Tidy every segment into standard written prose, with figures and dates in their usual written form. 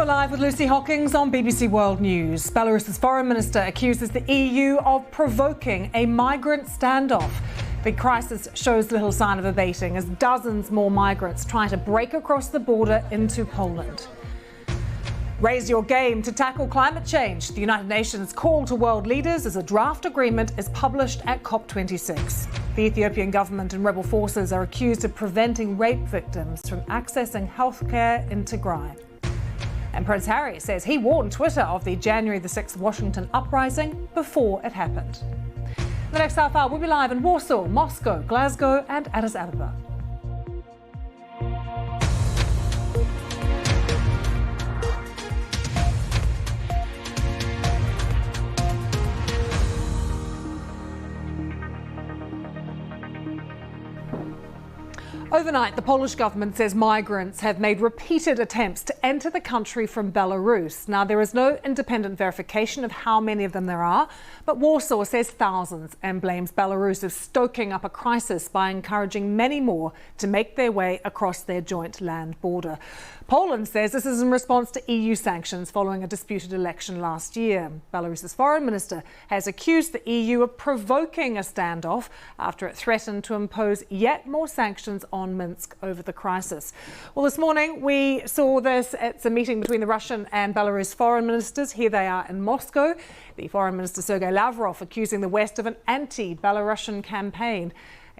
You're live with Lucy Hockings on BBC World News. Belarus's foreign minister accuses the EU of provoking a migrant standoff. The crisis shows little sign of abating as dozens more migrants try to break across the border into Poland. Raise your game to tackle climate change. The United Nations call to world leaders as a draft agreement is published at COP26. The Ethiopian government and rebel forces are accused of preventing rape victims from accessing healthcare in Tigray. And Prince Harry says he warned Twitter of the January the 6th Washington uprising before it happened. In the next half hour, we'll be live in Warsaw, Moscow, Glasgow and Addis Ababa. Overnight, the Polish government says migrants have made repeated attempts to enter the country from Belarus. Now, there is no independent verification of how many of them there are, but Warsaw says thousands and blames Belarus of stoking up a crisis by encouraging many more to make their way across their joint land border. Poland says this is in response to EU sanctions following a disputed election last year. Belarus's foreign minister has accused the EU of provoking a standoff after it threatened to impose yet more sanctions on Minsk over the crisis. Well, this morning we saw this. It's a meeting between the Russian and Belarus foreign ministers. Here they are in Moscow. The foreign minister Sergei Lavrov accusing the West of an anti-Belarusian campaign.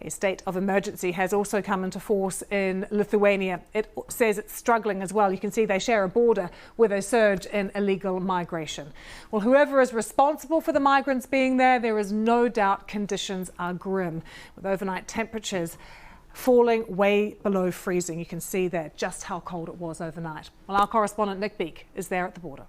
A state of emergency has also come into force in Lithuania. It says it's struggling as well. You can see they share a border with a surge in illegal migration. Well, whoever is responsible for the migrants being there is no doubt conditions are grim, with overnight temperatures falling way below freezing. You can see there just how cold it was overnight. Well, our correspondent Nick Beak is there at the border.